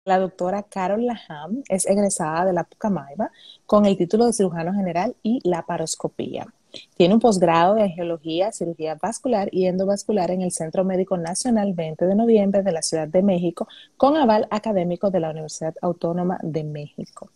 La doctora Carol Laham es egresada de la Pucamaima con el título de cirujano general y laparoscopía. Tiene un posgrado de angiología, cirugía vascular y endovascular en el Centro Médico Nacional 20 de Noviembre de la Ciudad de México, con aval académico de la Universidad Autónoma de México.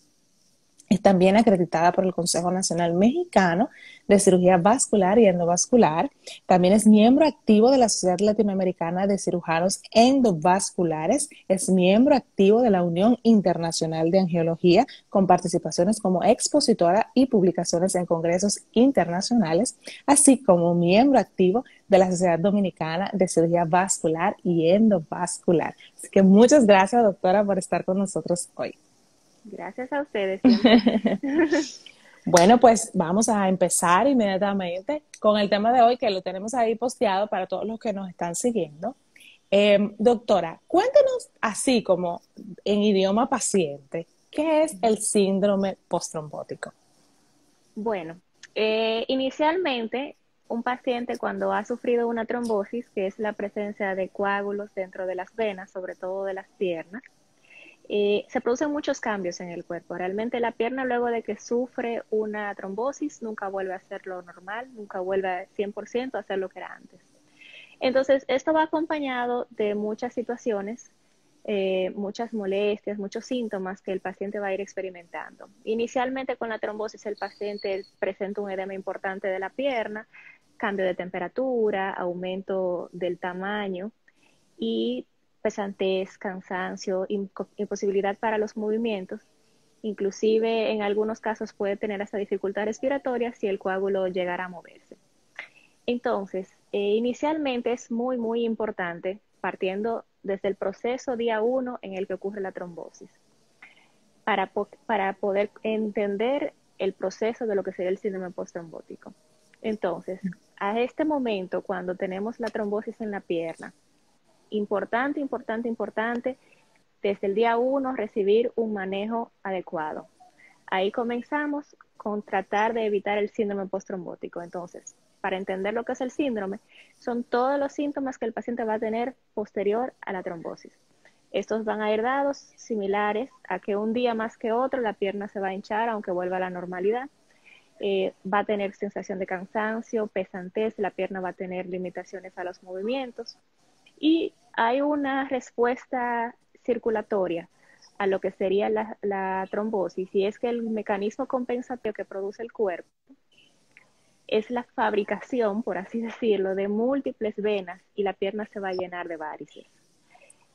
Es también acreditada por el Consejo Nacional Mexicano de Cirugía Vascular y Endovascular. También es miembro activo de la Sociedad Latinoamericana de Cirujanos Endovasculares. Es miembro activo de la Unión Internacional de Angiología, con participaciones como expositora y publicaciones en congresos internacionales, así como miembro activo de la Sociedad Dominicana de Cirugía Vascular y Endovascular. Así que muchas gracias, doctora, por estar con nosotros hoy. Gracias a ustedes siempre. Bueno, pues vamos a empezar inmediatamente con el tema de hoy, que lo tenemos ahí posteado para todos los que nos están siguiendo. Doctora, cuéntenos así como en idioma paciente, ¿qué es el síndrome postrombótico? Bueno, inicialmente un paciente cuando ha sufrido una trombosis, que es la presencia de coágulos dentro de las venas, sobre todo de las piernas, se producen muchos cambios en el cuerpo. Realmente la pierna luego de que sufre una trombosis nunca vuelve a ser lo normal, nunca vuelve a 100% a ser lo que era antes. Entonces, esto va acompañado de muchas situaciones, muchas molestias, muchos síntomas que el paciente va a ir experimentando. Inicialmente con la trombosis el paciente presenta un edema importante de la pierna, cambio de temperatura, aumento del tamaño y pesantez, cansancio, imposibilidad para los movimientos. Inclusive en algunos casos puede tener hasta dificultad respiratoria si el coágulo llegara a moverse. Entonces, inicialmente es muy importante, partiendo desde el proceso día uno en el que ocurre la trombosis, para poder entender el proceso de lo que sería el síndrome postrombótico. Entonces, a este momento, cuando tenemos la trombosis en la pierna, importante, desde el día uno recibir un manejo adecuado. Ahí comenzamos con tratar de evitar el síndrome postrombótico. Entonces, para entender lo que es el síndrome, son todos los síntomas que el paciente va a tener posterior a la trombosis. Estos van a ir dados similares a que un día más que otro la pierna se va a hinchar aunque vuelva a la normalidad. Va a tener sensación de cansancio, pesantez, la pierna va a tener limitaciones a los movimientos y hay una respuesta circulatoria a lo que sería la trombosis, y es que el mecanismo compensatorio que produce el cuerpo es la fabricación, por así decirlo, de múltiples venas y la pierna se va a llenar de varices.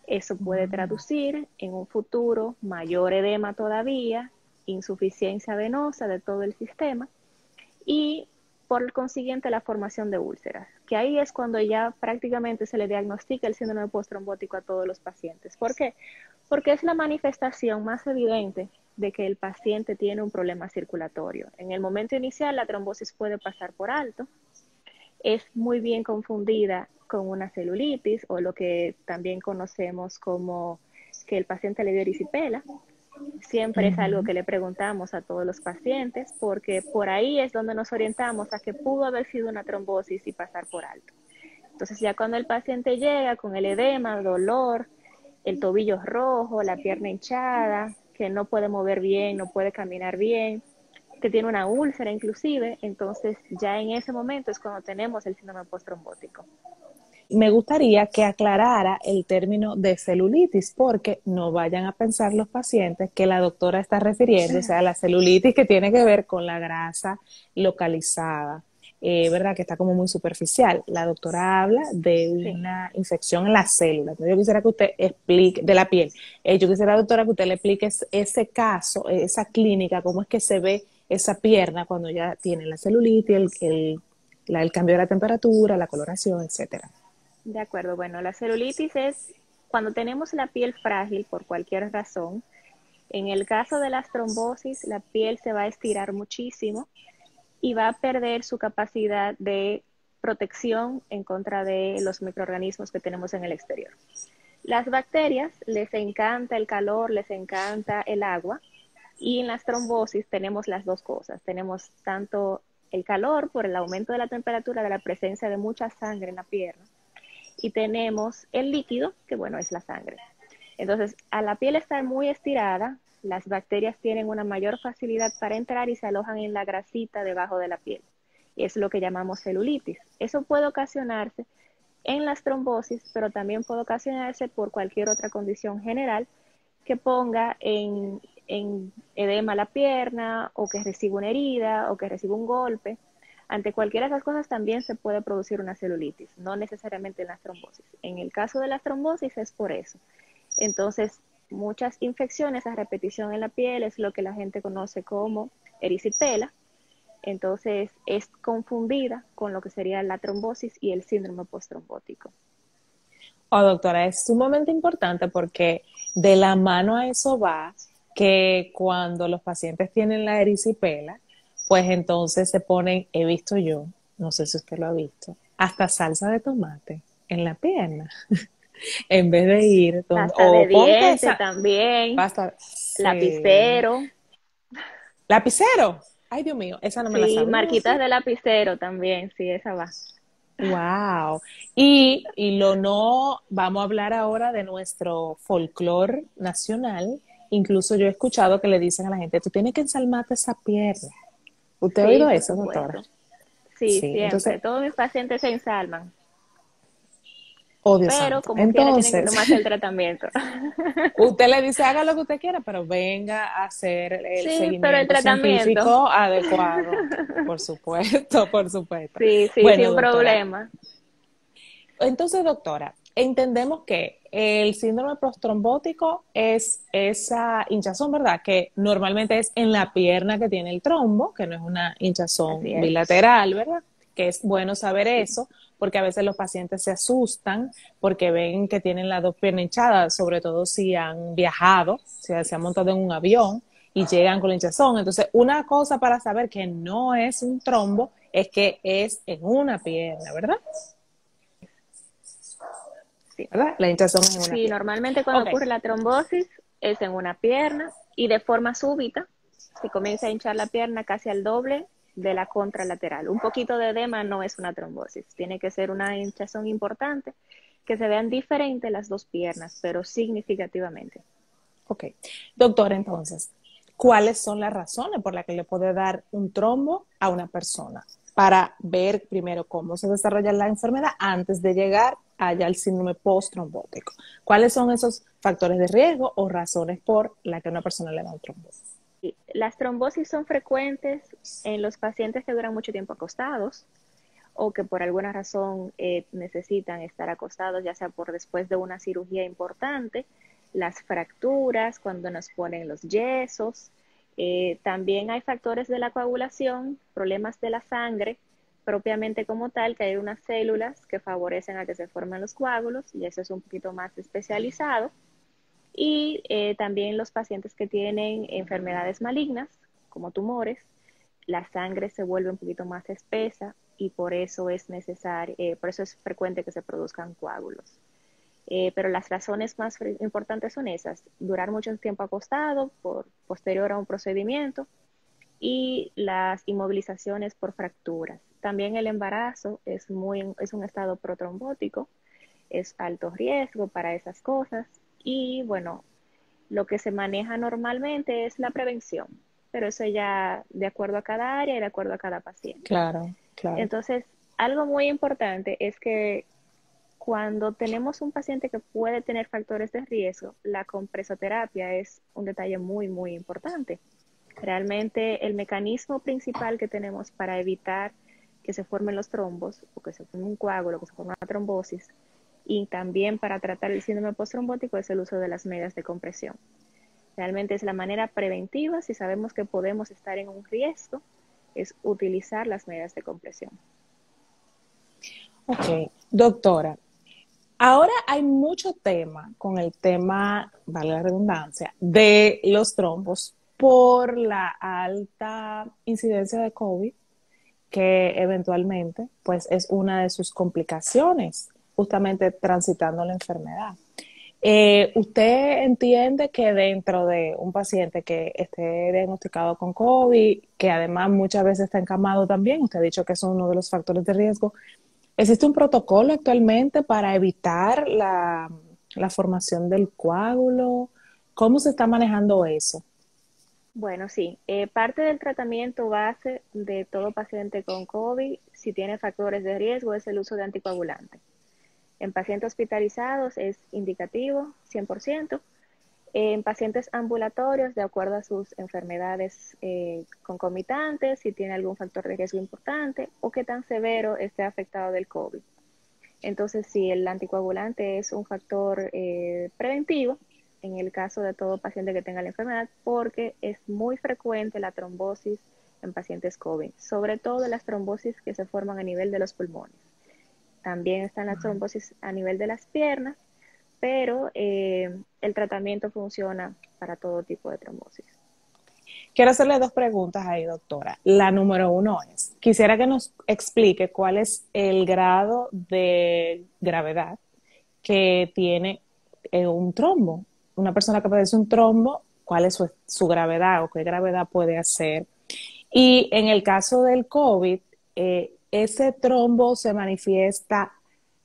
Eso puede traducir en un futuro mayor edema todavía, insuficiencia venosa de todo el sistema y por consiguiente la formación de úlceras, que ahí es cuando ya prácticamente se le diagnostica el síndrome postrombótico a todos los pacientes. ¿Por qué? Porque es la manifestación más evidente de que el paciente tiene un problema circulatorio. En el momento inicial la trombosis puede pasar por alto, es muy bien confundida con una celulitis o lo que también conocemos como que el paciente le dio erisipela. Siempre es algo Ujú. que le preguntamos a todos los pacientes porque por ahí es donde nos orientamos a que pudo haber sido una trombosis y pasar por alto. Entonces ya cuando el paciente llega con el edema, dolor, el tobillo rojo, la pierna hinchada, que no puede mover bien, no puede caminar bien, que tiene una úlcera inclusive, entonces ya en ese momento es cuando tenemos el síndrome postrombótico. Me gustaría que aclarara el término de celulitis, porque no vayan a pensar los pacientes que la doctora está refiriéndose a la celulitis que tiene que ver con la grasa localizada, ¿verdad? Que está como muy superficial. La doctora habla de Sí. una infección en las células. Entonces, yo quisiera que usted explique, de la piel, yo quisiera, doctora, que usted le explique ese caso, esa clínica, cómo es que se ve esa pierna cuando ya tiene la celulitis, el cambio de la temperatura, la coloración, etcétera. De acuerdo, bueno, la celulitis es cuando tenemos la piel frágil por cualquier razón. En el caso de las trombosis, la piel se va a estirar muchísimo y va a perder su capacidad de protección en contra de los microorganismos que tenemos en el exterior. Las bacterias les encanta el calor, les encanta el agua, y en las trombosis tenemos las dos cosas. Tenemos tanto el calor por el aumento de la temperatura, de la presencia de mucha sangre en la pierna, y tenemos el líquido, que bueno, es la sangre. Entonces, a la piel estar muy estirada, las bacterias tienen una mayor facilidad para entrar y se alojan en la grasita debajo de la piel. Es lo que llamamos celulitis. Eso puede ocasionarse en las trombosis, pero también puede ocasionarse por cualquier otra condición general que ponga en edema la pierna, o que reciba una herida, o que reciba un golpe. Ante cualquiera de esas cosas también se puede producir una celulitis, no necesariamente en las trombosis. En el caso de las trombosis es por eso. Entonces, muchas infecciones a repetición en la piel es lo que la gente conoce como erisipela. Entonces, es confundida con lo que sería la trombosis y el síndrome postrombótico. Oh, doctora, es sumamente importante porque de la mano a eso va que cuando los pacientes tienen la erisipela, pues entonces se ponen, he visto yo, no sé si usted lo ha visto, hasta salsa de tomate en la pierna, en vez de ir donde, Pasta de o ponte diente esa también, pasta, sí. lapicero, Lapicero, ay Dios mío, esa no me la sí, sabía, marquitas sí. de lapicero también, sí, esa va. Wow. Y lo no, vamos a hablar ahora de nuestro folclore nacional. Incluso yo he escuchado que le dicen a la gente, tú tienes que ensalmarte esa pierna. ¿Usted ha Sí, oído por eso, doctora? supuesto. Sí, Sí, entonces, siempre. Todos mis pacientes se ensalman, oh Dios pero santo. como quiera tienen que Entonces, tomarse el tratamiento. usted le dice, haga lo que usted quiera, pero venga a hacer el Sí, pero el seguimiento tratamiento. científico adecuado. Por supuesto, por supuesto. Sí, sí, Bueno, sin doctora, problema. entonces, doctora, entendemos que el síndrome postrombótico es esa hinchazón, ¿verdad? Que normalmente es en la pierna que tiene el trombo, que no es una Así hinchazón es. bilateral, ¿verdad? Que es bueno saber Sí. eso, porque a veces los pacientes se asustan porque ven que tienen las dos piernas hinchadas, sobre todo si han viajado, si se han montado en un avión y llegan con la hinchazón. Entonces, una cosa para saber que no es un trombo es que es en una pierna, ¿verdad? Sí. ¿Verdad? La hinchazón es en una Sí, pierna. normalmente cuando Ok, ocurre la trombosis es en una pierna y de forma súbita se comienza a hinchar la pierna casi al doble de la contralateral. Un poquito de edema no es una trombosis, tiene que ser una hinchazón importante, que se vean diferentes las dos piernas, pero significativamente. ok. Doctor, entonces, ¿cuáles son las razones por las que le puede dar un trombo a una persona? Para ver primero cómo se desarrolla la enfermedad antes de llegar allá al síndrome postrombótico. ¿Cuáles son esos factores de riesgo o razones por las que una persona le da un trombo? Las trombosis son frecuentes en los pacientes que duran mucho tiempo acostados o que por alguna razón necesitan estar acostados, ya sea por después de una cirugía importante, las fracturas, cuando nos ponen los yesos. También hay factores de la coagulación, problemas de la sangre, propiamente como tal, que hay unas células que favorecen a que se formen los coágulos, y eso es un poquito más especializado. Y también los pacientes que tienen enfermedades malignas, como tumores, la sangre se vuelve un poquito más espesa y por eso es necesario, por eso es frecuente que se produzcan coágulos. Pero las razones más importantes son esas: durar mucho tiempo acostado por posterior a un procedimiento y las inmovilizaciones por fracturas. También el embarazo es un estado protrombótico, es alto riesgo para esas cosas. Y bueno, lo que se maneja normalmente es la prevención, pero eso ya de acuerdo a cada área y de acuerdo a cada paciente. Claro, claro. Entonces, algo muy importante es que cuando tenemos un paciente que puede tener factores de riesgo, la compresoterapia es un detalle muy, muy importante. Realmente el mecanismo principal que tenemos para evitar que se formen los trombos o que se forme un coágulo, que se forme una trombosis, y también para tratar el síndrome postrombótico es el uso de las medidas de compresión. Realmente es la manera preventiva, si sabemos que podemos estar en un riesgo, es utilizar las medidas de compresión. Ok, doctora, ahora hay mucho tema con el tema, vale la redundancia, de los trombos por la alta incidencia de COVID, que eventualmente pues es una de sus complicaciones, justamente transitando la enfermedad. ¿Usted entiende que dentro de un paciente que esté diagnosticado con COVID, que además muchas veces está encamado también, usted ha dicho que es uno de los factores de riesgo, existe un protocolo actualmente para evitar la formación del coágulo. ¿Cómo se está manejando eso? Bueno, sí, parte del tratamiento base de todo paciente con COVID, si tiene factores de riesgo, es el uso de anticoagulantes. En pacientes hospitalizados es indicativo, 100%. En pacientes ambulatorios, de acuerdo a sus enfermedades concomitantes, si tiene algún factor de riesgo importante o qué tan severo esté afectado del COVID. Entonces, si el anticoagulante es un factor preventivo, en el caso de todo paciente que tenga la enfermedad, porque es muy frecuente la trombosis en pacientes COVID, sobre todo las trombosis que se forman a nivel de los pulmones. También están las trombosis a nivel de las piernas, pero el tratamiento funciona para todo tipo de trombosis. Quiero hacerle dos preguntas ahí, doctora. La número uno es, quisiera que nos explique cuál es el grado de gravedad que tiene un trombo. Una persona que padece un trombo, cuál es su gravedad o qué gravedad puede hacer. Y en el caso del COVID, ¿ese trombo se manifiesta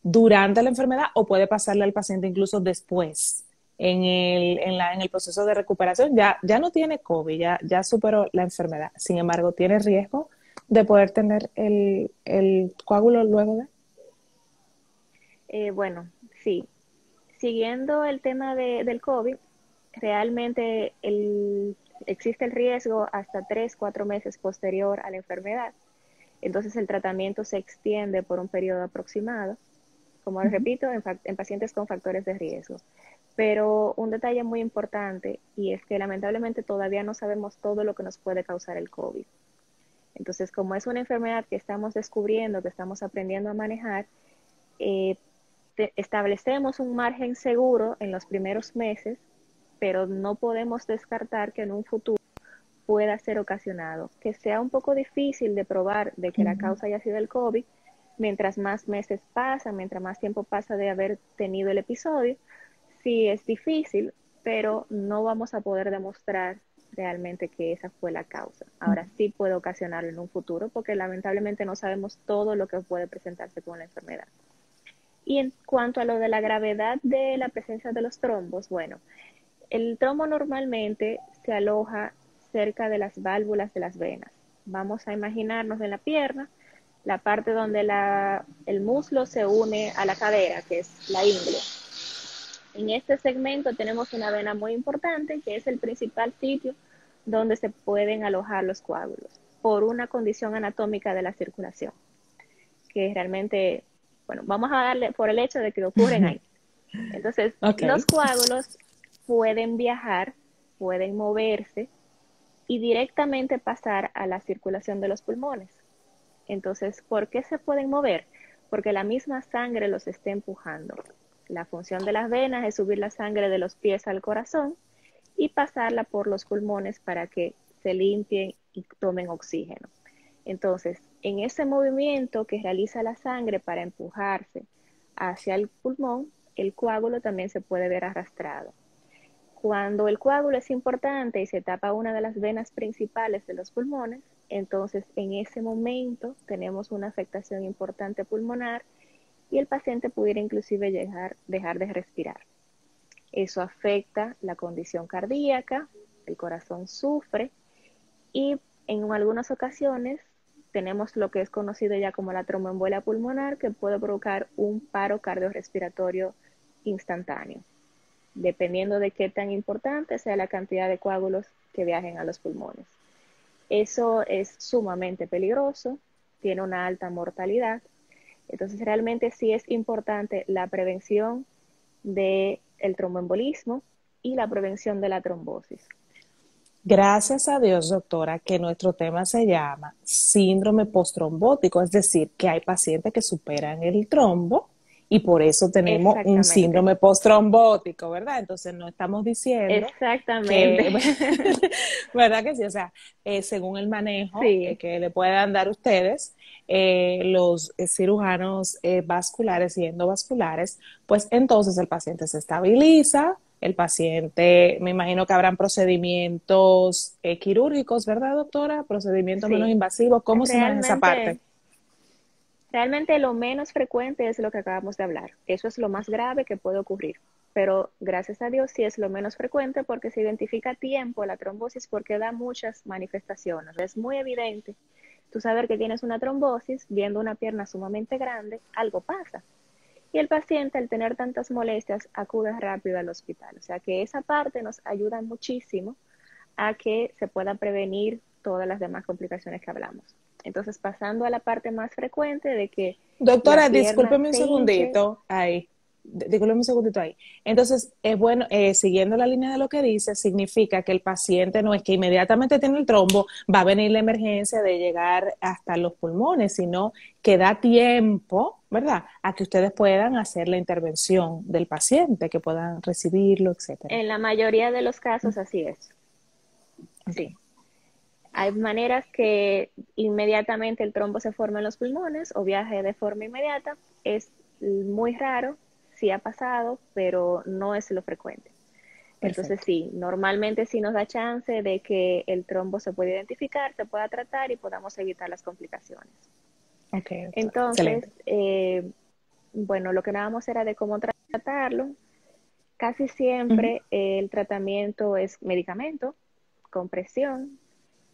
durante la enfermedad o puede pasarle al paciente incluso después, en el proceso de recuperación? Ya no tiene COVID, ya superó la enfermedad. Sin embargo, tiene riesgo de poder tener el coágulo luego de. Bueno, sí. Siguiendo el tema del COVID, realmente existe el riesgo hasta 3, 4 meses posterior a la enfermedad. Entonces el tratamiento se extiende por un periodo aproximado, como les repito, en pacientes con factores de riesgo. Pero un detalle muy importante y es que lamentablemente todavía no sabemos todo lo que nos puede causar el COVID. Entonces, como es una enfermedad que estamos descubriendo, que estamos aprendiendo a manejar, eh, establecemos un margen seguro en los primeros meses, pero no podemos descartar que en un futuro pueda ser ocasionado, que sea un poco difícil de probar de que la causa haya sido el COVID, mientras más meses pasan, mientras más tiempo pasa de haber tenido el episodio, sí es difícil, pero no vamos a poder demostrar realmente que esa fue la causa. Ahora sí puede ocasionarlo en un futuro, porque lamentablemente no sabemos todo lo que puede presentarse con la enfermedad. Y en cuanto a lo de la gravedad de la presencia de los trombos, bueno, el trombo normalmente se aloja cerca de las válvulas de las venas. Vamos a imaginarnos en la pierna, la parte donde el muslo se une a la cadera, que es la ingle. En este segmento tenemos una vena muy importante, que es el principal sitio donde se pueden alojar los coágulos, por una condición anatómica de la circulación, que realmente, bueno, vamos a darle por el hecho de que ocurren ahí. Entonces, Ok. los coágulos pueden viajar, pueden moverse y directamente pasar a la circulación de los pulmones. Entonces, ¿por qué se pueden mover? Porque la misma sangre los está empujando. La función de las venas es subir la sangre de los pies al corazón y pasarla por los pulmones para que se limpien y tomen oxígeno. Entonces, en ese movimiento que realiza la sangre para empujarse hacia el pulmón, el coágulo también se puede ver arrastrado. Cuando el coágulo es importante y se tapa una de las venas principales de los pulmones, entonces en ese momento tenemos una afectación importante pulmonar y el paciente pudiera inclusive dejar de respirar. Eso afecta la condición cardíaca, el corazón sufre y en algunas ocasiones tenemos lo que es conocido ya como la tromboembolia pulmonar, que puede provocar un paro cardiorrespiratorio instantáneo, dependiendo de qué tan importante sea la cantidad de coágulos que viajen a los pulmones. Eso es sumamente peligroso, tiene una alta mortalidad. Entonces realmente sí es importante la prevención del tromboembolismo y la prevención de la trombosis. Gracias a Dios, doctora, que nuestro tema se llama síndrome postrombótico, es decir, que hay pacientes que superan el trombo y por eso tenemos un Exactamente, síndrome postrombótico, ¿verdad? Entonces no estamos diciendo exactamente. que, ¿verdad que sí? O sea, según el manejo Sí, que le puedan dar ustedes, los cirujanos vasculares y endovasculares, pues entonces el paciente se estabiliza, el paciente, me imagino que habrán procedimientos quirúrgicos, ¿verdad, doctora? Procedimientos menos sí. invasivos. ¿Cómo se maneja esa parte? Realmente, realmente lo menos frecuente es lo que acabamos de hablar. Eso es lo más grave que puede ocurrir. pero gracias a Dios sí es lo menos frecuente porque se identifica a tiempo la trombosis porque da muchas manifestaciones. Es muy evidente tú saber que tienes una trombosis, viendo una pierna sumamente grande, algo pasa. Y el paciente, al tener tantas molestias, acude rápido al hospital. O sea que esa parte nos ayuda muchísimo a que se pueda prevenir todas las demás complicaciones que hablamos. Entonces, pasando a la parte más frecuente de que la Doctora, pierna discúlpeme un se hinche. segundito ahí. Discúlpeme un segundito ahí. Entonces, es bueno, siguiendo la línea de lo que dice, significa que el paciente no es que inmediatamente tiene el trombo, va a venir la emergencia de llegar hasta los pulmones, sino que da tiempo, ¿verdad?, a que ustedes puedan hacer la intervención del paciente, que puedan recibirlo, etcétera. En la mayoría de los casos así es, sí. Okay. Hay maneras que inmediatamente el trombo se forma en los pulmones o viaje de forma inmediata. Es muy raro, sí ha pasado, pero no es lo frecuente. Entonces Perfecto. sí, normalmente sí nos da chance de que el trombo se pueda identificar, se pueda tratar y podamos evitar las complicaciones. Ok, doctora. Entonces, Excelente. bueno, lo que hablábamos era de cómo tratarlo. Casi Ujú. siempre el tratamiento es medicamento, compresión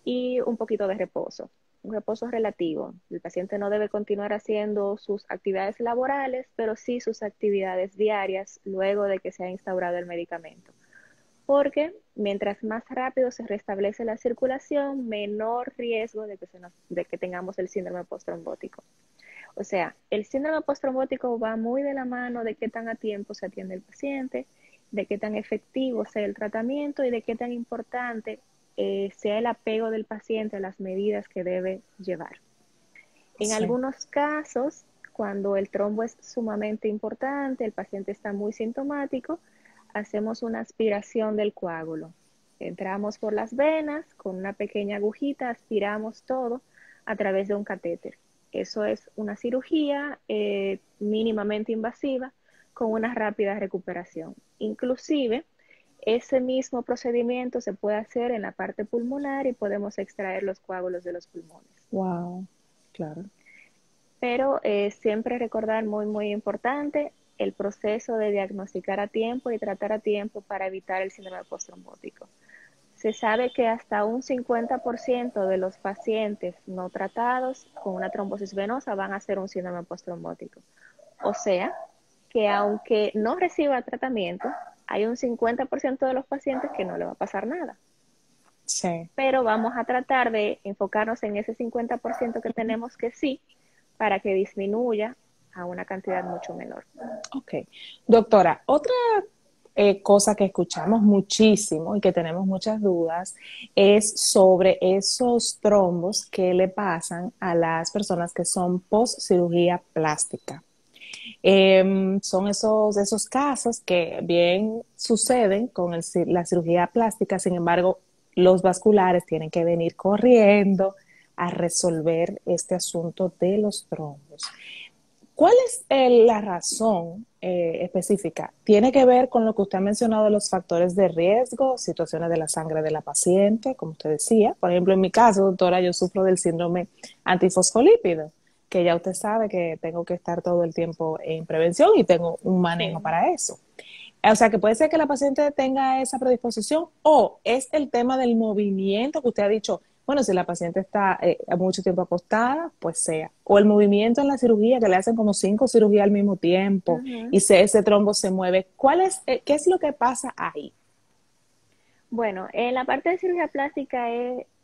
y un poquito de reposo, un reposo relativo. El paciente no debe continuar haciendo sus actividades laborales, pero sí sus actividades diarias luego de que se ha instaurado el medicamento. Porque mientras más rápido se restablece la circulación, menor riesgo de que tengamos el síndrome postrombótico. O sea, el síndrome postrombótico va muy de la mano de qué tan a tiempo se atiende el paciente, de qué tan efectivo sea el tratamiento y de qué tan importante sea el apego del paciente a las medidas que debe llevar. En Sí. algunos casos, cuando el trombo es sumamente importante, el paciente está muy sintomático, hacemos una aspiración del coágulo. Entramos por las venas, con una pequeña agujita aspiramos todo a través de un catéter. Eso es una cirugía mínimamente invasiva con una rápida recuperación. Inclusive, ese mismo procedimiento se puede hacer en la parte pulmonar y podemos extraer los coágulos de los pulmones. Wow. Claro. Pero siempre recordar muy importante el proceso de diagnosticar a tiempo y tratar a tiempo para evitar el síndrome postrombótico. Se sabe que hasta un 50% de los pacientes no tratados con una trombosis venosa van a hacer un síndrome postrombótico. O sea, que aunque no reciba tratamiento, hay un 50% de los pacientes que no le va a pasar nada. Sí. Pero vamos a tratar de enfocarnos en ese 50% que tenemos que sí, para que disminuya a una cantidad mucho menor. Ok. Doctora, otra cosa que escuchamos muchísimo y que tenemos muchas dudas es sobre esos trombos que le pasan a las personas que son post cirugía plástica. Son esos casos que bien suceden con la cirugía plástica, sin embargo, los vasculares tienen que venir corriendo a resolver este asunto de los trombos. ¿Cuál es la razón específica? ¿Tiene que ver con lo que usted ha mencionado de los factores de riesgo, situaciones de la sangre de la paciente, como usted decía? Por ejemplo, en mi caso, doctora, yo sufro del síndrome antifosfolípido, que ya usted sabe que tengo que estar todo el tiempo en prevención y tengo un manejo Sí. para eso. O sea, que puede ser que la paciente tenga esa predisposición o es el tema del movimiento que usted ha dicho, bueno, si la paciente está mucho tiempo acostada, pues sea. O el movimiento en la cirugía, que le hacen como 5 cirugías al mismo tiempo Uh-huh. y ese trombo se mueve. ¿Qué es lo que pasa ahí? Bueno, en la parte de cirugía plástica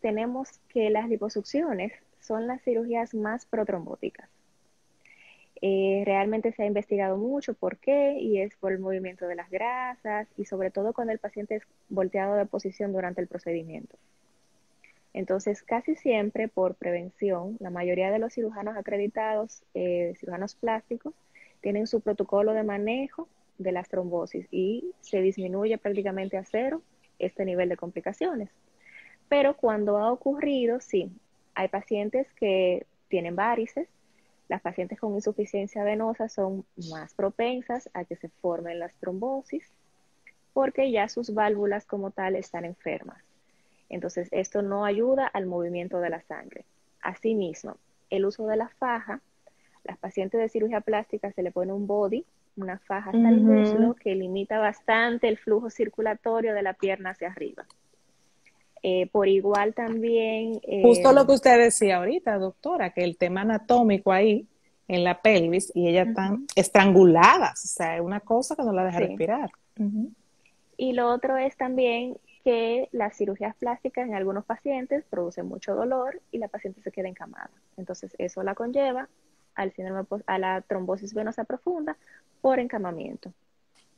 tenemos que las liposucciones son las cirugías más protrombóticas. Realmente se ha investigado mucho por qué y es por el movimiento de las grasas y sobre todo cuando el paciente es volteado de posición durante el procedimiento. Entonces, casi siempre por prevención, la mayoría de los cirujanos acreditados, cirujanos plásticos, tienen su protocolo de manejo de las trombosis y se disminuye prácticamente a cero este nivel de complicaciones. Pero cuando ha ocurrido, sí, hay pacientes que tienen varices, las pacientes con insuficiencia venosa son más propensas a que se formen las trombosis porque ya sus válvulas como tal están enfermas. Entonces, esto no ayuda al movimiento de la sangre. Asimismo, el uso de la faja, las pacientes de cirugía plástica se le pone un body una faja hasta el Ujú. muslo que limita bastante el flujo circulatorio de la pierna hacia arriba. Por igual también, Justo lo que usted decía ahorita, doctora, que el tema anatómico ahí en la pelvis y ella tan ujú, estranguladas, o sea, es una cosa que no la deja sí. respirar. Ujú. Y lo otro es también que las cirugías plásticas en algunos pacientes producen mucho dolor y la paciente se queda encamada. Entonces, eso la conlleva al síndrome, a la trombosis venosa profunda por encamamiento.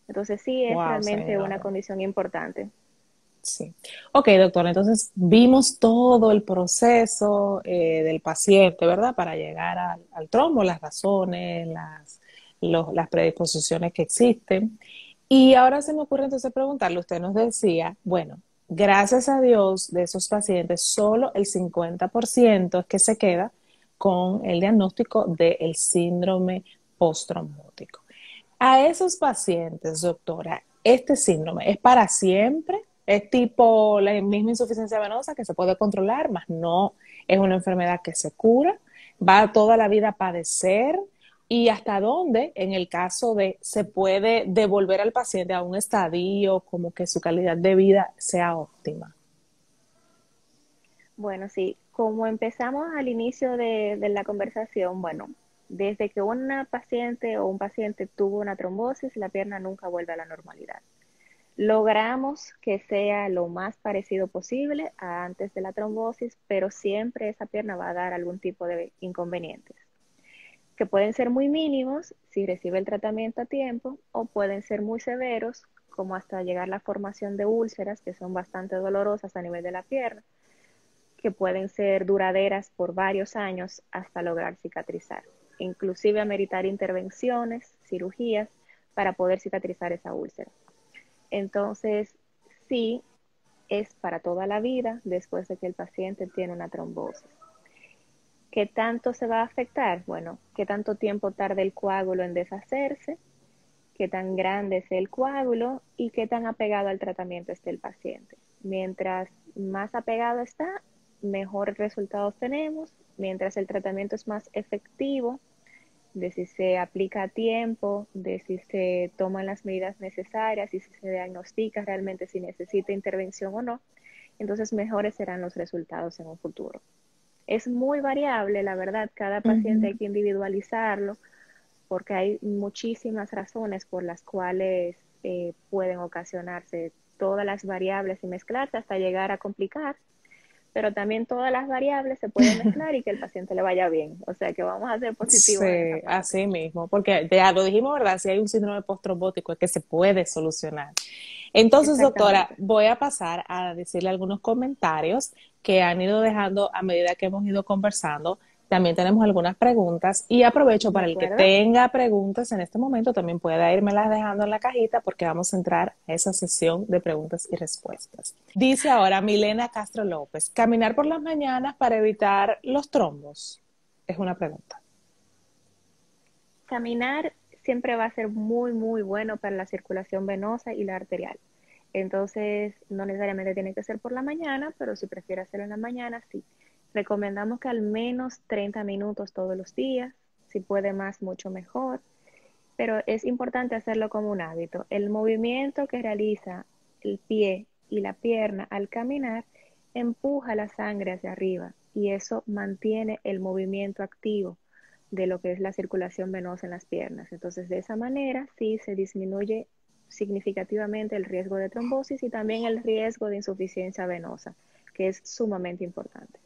Entonces, sí es Wow, realmente una señora. condición importante. Sí. Ok, doctora, entonces vimos todo el proceso del paciente, ¿verdad? Para llegar al trombo, las razones, las predisposiciones que existen. Y ahora se me ocurre entonces preguntarle, usted nos decía, bueno, gracias a Dios de esos pacientes, solo el 50% es que se queda con el diagnóstico del síndrome postraumático. A esos pacientes, doctora, ¿este síndrome es para siempre? ¿Es tipo la misma insuficiencia venosa que se puede controlar, más no es una enfermedad que se cura? ¿Va toda la vida a padecer? ¿Y hasta dónde, en el caso de, se puede devolver al paciente a un estadio como que su calidad de vida sea óptima? Bueno, sí, como empezamos al inicio de la conversación, bueno, desde que una paciente o un paciente tuvo una trombosis, la pierna nunca vuelve a la normalidad. Logramos que sea lo más parecido posible a antes de la trombosis, pero siempre esa pierna va a dar algún tipo de inconvenientes, que pueden ser muy mínimos si recibe el tratamiento a tiempo o pueden ser muy severos, como hasta llegar a la formación de úlceras, que son bastante dolorosas a nivel de la pierna, que pueden ser duraderas por varios años hasta lograr cicatrizar, inclusive ameritar intervenciones, cirugías, para poder cicatrizar esa úlcera. Entonces, sí, es para toda la vida después de que el paciente tiene una trombosis. ¿Qué tanto se va a afectar? Bueno, ¿qué tanto tiempo tarda el coágulo en deshacerse? ¿Qué tan grande es el coágulo? ¿Y qué tan apegado al tratamiento está el paciente? Mientras más apegado está, mejores resultados tenemos. Mientras el tratamiento es más efectivo, de si se aplica a tiempo, de si se toman las medidas necesarias y si se diagnostica realmente si necesita intervención o no, entonces mejores serán los resultados en un futuro. Es muy variable, la verdad, cada paciente Ujú. hay que individualizarlo porque hay muchísimas razones por las cuales pueden ocasionarse todas las variables y mezclarse hasta llegar a complicar, pero también todas las variables se pueden mezclar y que el paciente le vaya bien. O sea que vamos a ser positivos en esa Sí, parte. así mismo, porque ya lo dijimos, ¿verdad? Si hay un síndrome postrobótico es que se puede solucionar. Entonces, doctora, Exactamente. voy a pasar a decirle algunos comentarios que han ido dejando a medida que hemos ido conversando. También tenemos algunas preguntas y aprovecho ¿De para el que acuerdo? tenga preguntas en este momento, también pueda irmelas dejando en la cajita porque vamos a entrar a esa sesión de preguntas y respuestas. Dice ahora Milena Castro López, caminar por las mañanas para evitar los trombos. Es una pregunta. Caminar siempre va a ser muy, muy bueno para la circulación venosa y la arterial. Entonces, no necesariamente tiene que ser por la mañana, pero si prefiere hacerlo en la mañana, sí. Recomendamos que al menos 30 minutos todos los días, si puede más, mucho mejor, pero es importante hacerlo como un hábito. El movimiento que realiza el pie y la pierna al caminar empuja la sangre hacia arriba y eso mantiene el movimiento activo de lo que es la circulación venosa en las piernas. Entonces, de esa manera sí se disminuye significativamente el riesgo de trombosis y también el riesgo de insuficiencia venosa, que es sumamente importante.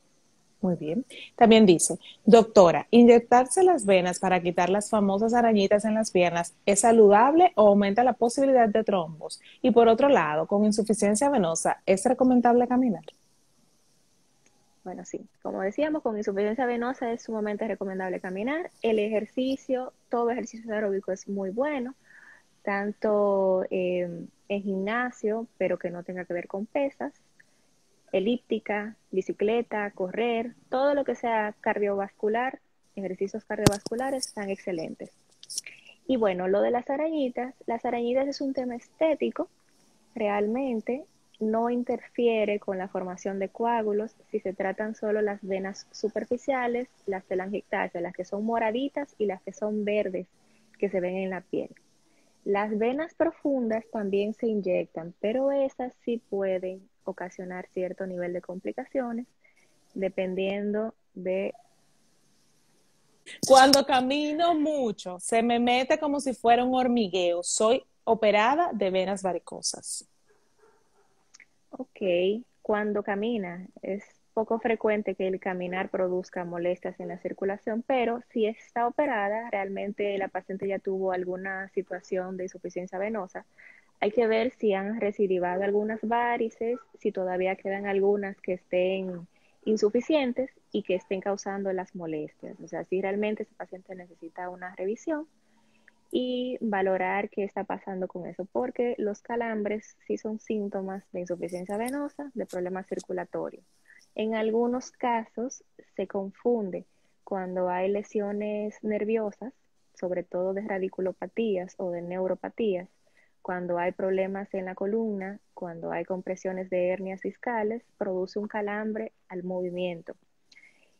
Muy bien. También dice, doctora, ¿inyectarse las venas para quitar las famosas arañitas en las piernas es saludable o aumenta la posibilidad de trombos? Y por otro lado, con insuficiencia venosa, ¿es recomendable caminar? Bueno, sí, como decíamos, con insuficiencia venosa es sumamente recomendable caminar. El ejercicio, todo ejercicio aeróbico es muy bueno, tanto en gimnasio, pero que no tenga que ver con pesas, elíptica, bicicleta, correr, todo lo que sea cardiovascular, ejercicios cardiovasculares están excelentes. Y bueno, lo de las arañitas es un tema estético, realmente no interfiere con la formación de coágulos si se tratan solo las venas superficiales, las telangiectasias, las que son moraditas y las que son verdes que se ven en la piel. Las venas profundas también se inyectan, pero esas sí pueden ocasionar cierto nivel de complicaciones dependiendo de... Cuando camino mucho, se me mete como si fuera un hormigueo. Soy operada de venas varicosas. Ok, cuando camina, es poco frecuente que el caminar produzca molestias en la circulación, pero si está operada, realmente la paciente ya tuvo alguna situación de insuficiencia venosa. Hay que ver si han recidivado algunas varices, si todavía quedan algunas que estén insuficientes y que estén causando las molestias. O sea, si realmente ese paciente necesita una revisión y valorar qué está pasando con eso, porque los calambres sí son síntomas de insuficiencia venosa, de problemas circulatorios. En algunos casos se confunde cuando hay lesiones nerviosas, sobre todo de radiculopatías o de neuropatías, cuando hay problemas en la columna, cuando hay compresiones de hernias discales, produce un calambre al movimiento.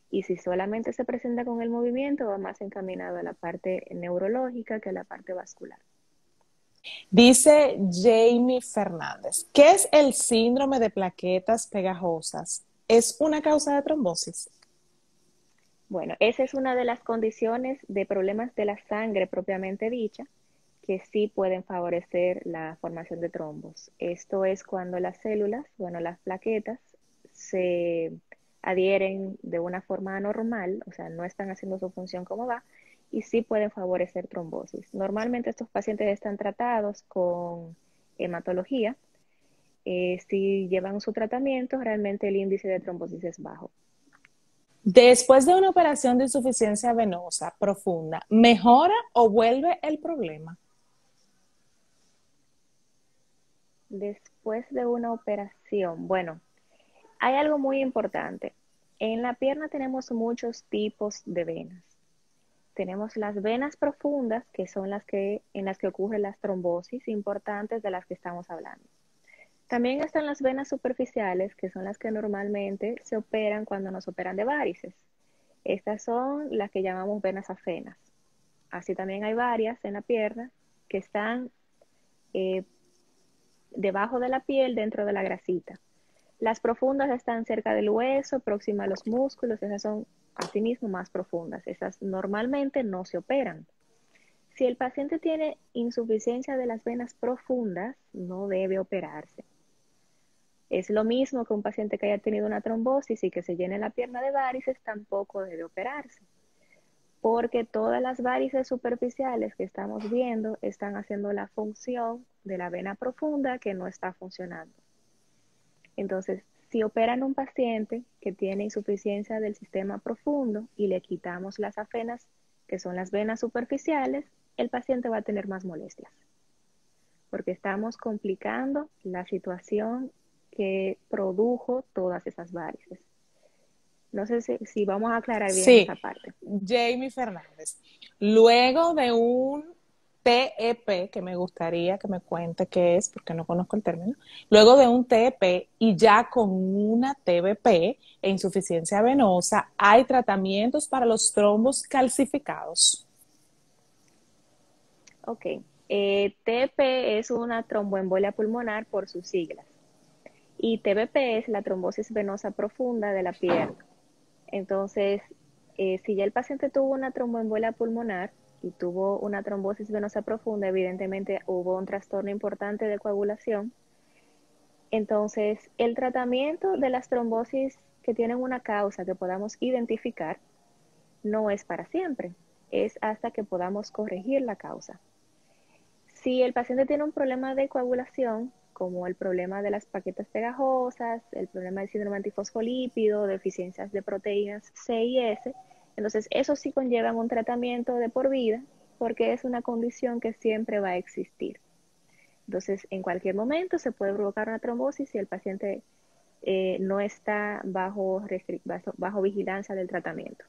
Y si solamente se presenta con el movimiento, va más encaminado a la parte neurológica que a la parte vascular. Dice Jamie Fernández, ¿qué es el síndrome de plaquetas pegajosas? ¿Es una causa de trombosis? Bueno, esa es una de las condiciones de problemas de la sangre propiamente dicha, que sí pueden favorecer la formación de trombos. Esto es cuando las células, bueno, las plaquetas, se adhieren de una forma anormal, o sea, no están haciendo su función como va, y sí pueden favorecer trombosis. Normalmente estos pacientes están tratados con hematología. Si llevan su tratamiento, realmente el índice de trombosis es bajo. Después de una operación de insuficiencia venosa profunda, ¿mejora o vuelve el problema? Después de una operación, bueno, hay algo muy importante. En la pierna tenemos muchos tipos de venas. Tenemos las venas profundas, que son en las que ocurren las trombosis importantes de las que estamos hablando. También están las venas superficiales, que son las que normalmente se operan cuando nos operan de varices. Estas son las que llamamos venas afenas. Así también hay varias en la pierna que están eh, debajo de la piel, dentro de la grasita. Las profundas están cerca del hueso, próximas a los músculos, esas son asimismo más profundas. Esas normalmente no se operan. Si el paciente tiene insuficiencia de las venas profundas, no debe operarse. Es lo mismo que un paciente que haya tenido una trombosis y que se llene la pierna de varices, tampoco debe operarse, porque todas las varices superficiales que estamos viendo están haciendo la función de la vena profunda que no está funcionando. Entonces, si operan un paciente que tiene insuficiencia del sistema profundo y le quitamos las afenas, que son las venas superficiales, el paciente va a tener más molestias, porque estamos complicando la situación que produjo todas esas varices. No sé si vamos a aclarar bien esa Sí, parte. Jamie Fernández. Luego de un TEP, que me gustaría que me cuente qué es, porque no conozco el término, luego de un TEP y ya con una TBP e insuficiencia venosa, hay tratamientos para los trombos calcificados. Ok. TP es una tromboembolia pulmonar por sus siglas. Y TBP es la trombosis venosa profunda de la pierna. Entonces, si ya el paciente tuvo una tromboembolia pulmonar y tuvo una trombosis venosa profunda, evidentemente hubo un trastorno importante de coagulación. Entonces, el tratamiento de las trombosis que tienen una causa que podamos identificar no es para siempre, es hasta que podamos corregir la causa. Si el paciente tiene un problema de coagulación, como el problema de las plaquetas pegajosas, el problema del síndrome antifosfolípido, deficiencias de proteínas C y S, entonces eso sí conlleva un tratamiento de por vida porque es una condición que siempre va a existir. Entonces, en cualquier momento se puede provocar una trombosis si el paciente no está bajo vigilancia del tratamiento.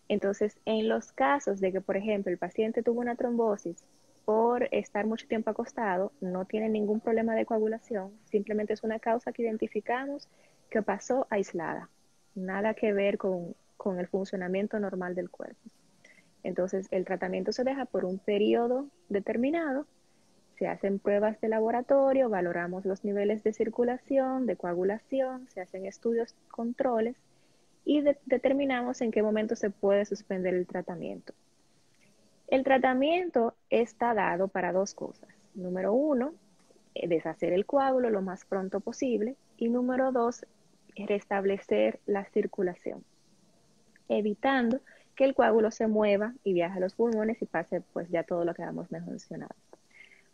Entonces, en los casos de que, por ejemplo, el paciente tuvo una trombosis por estar mucho tiempo acostado, no tiene ningún problema de coagulación, simplemente es una causa que identificamos que pasó aislada, nada que ver con el funcionamiento normal del cuerpo. Entonces, el tratamiento se deja por un periodo determinado Se hacen pruebas de laboratorio, valoramos los niveles de circulación, de coagulación, se hacen estudios controles y determinamos en qué momento se puede suspender el tratamiento. El tratamiento está dado para dos cosas. Número uno, deshacer el coágulo lo más pronto posible. Y número dos, restablecer la circulación, evitando que el coágulo se mueva y viaje a los pulmones y pase pues ya todo lo que hemos mencionado.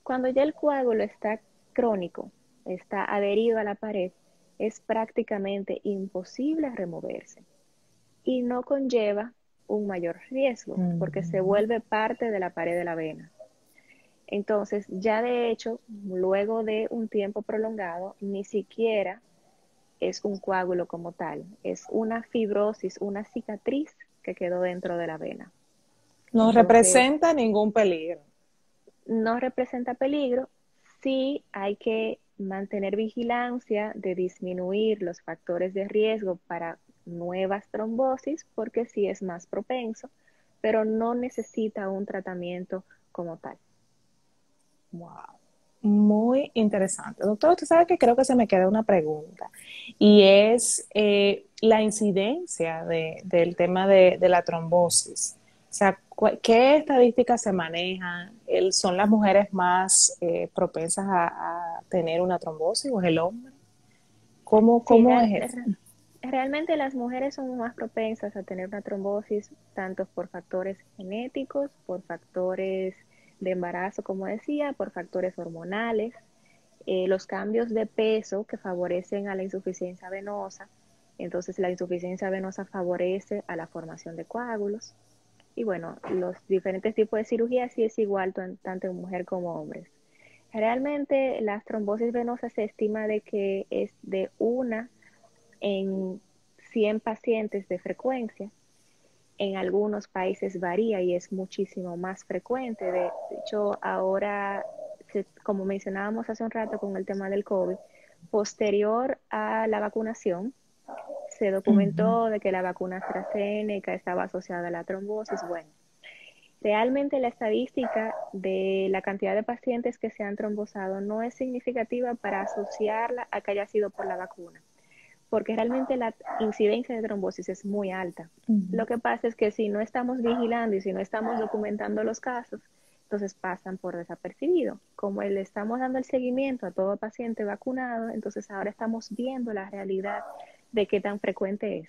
Cuando ya el coágulo está crónico, está adherido a la pared, es prácticamente imposible removerse y no conlleva un mayor riesgo porque se vuelve parte de la pared de la vena. Entonces, ya de hecho, luego de un tiempo prolongado, ni siquiera es un coágulo como tal, es una fibrosis, una cicatriz que quedó dentro de la vena. No Entonces, representa ningún peligro. no representa peligro, sí hay que mantener vigilancia de disminuir los factores de riesgo para nuevas trombosis, porque sí es más propenso, pero no necesita un tratamiento como tal. Wow. Muy interesante. Doctor, usted sabe que creo que se me queda una pregunta y es la incidencia del tema de la trombosis. O sea, ¿qué estadísticas se manejan? ¿Son las mujeres más propensas a tener una trombosis o es el hombre? Sí, ¿Cómo es eso? realmente las mujeres son más propensas a tener una trombosis, tanto por factores genéticos, por factores de embarazo, como decía, por factores hormonales, los cambios de peso que favorecen a la insuficiencia venosa. Entonces, la insuficiencia venosa favorece a la formación de coágulos. Y bueno, los diferentes tipos de cirugía sí es igual tanto en mujer como hombres. Realmente las trombosis venosas se estima de que es de una en 100 pacientes de frecuencia. En algunos países varía y es muchísimo más frecuente. De hecho, ahora, como mencionábamos hace un rato con el tema del COVID, posterior a la vacunación, se Ujú. documentó de que la vacuna AstraZeneca estaba asociada a la trombosis. Bueno, realmente la estadística de la cantidad de pacientes que se han trombosado no es significativa para asociarla a que haya sido por la vacuna, porque realmente la incidencia de trombosis es muy alta. Ujú. Lo que pasa es que si no estamos vigilando y si no estamos documentando los casos, entonces pasan por desapercibido. Como le estamos dando el seguimiento a todo paciente vacunado, entonces ahora estamos viendo la realidad de qué tan frecuente es,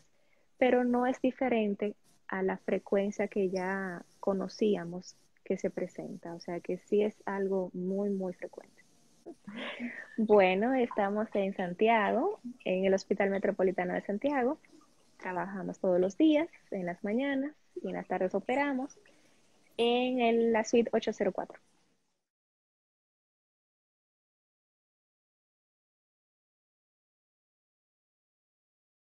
pero no es diferente a la frecuencia que ya conocíamos que se presenta, o sea que sí es algo muy, muy frecuente. Bueno, estamos en Santiago, en el Hospital Metropolitano de Santiago. Trabajamos todos los días, en las mañanas y en las tardes operamos en la suite 804.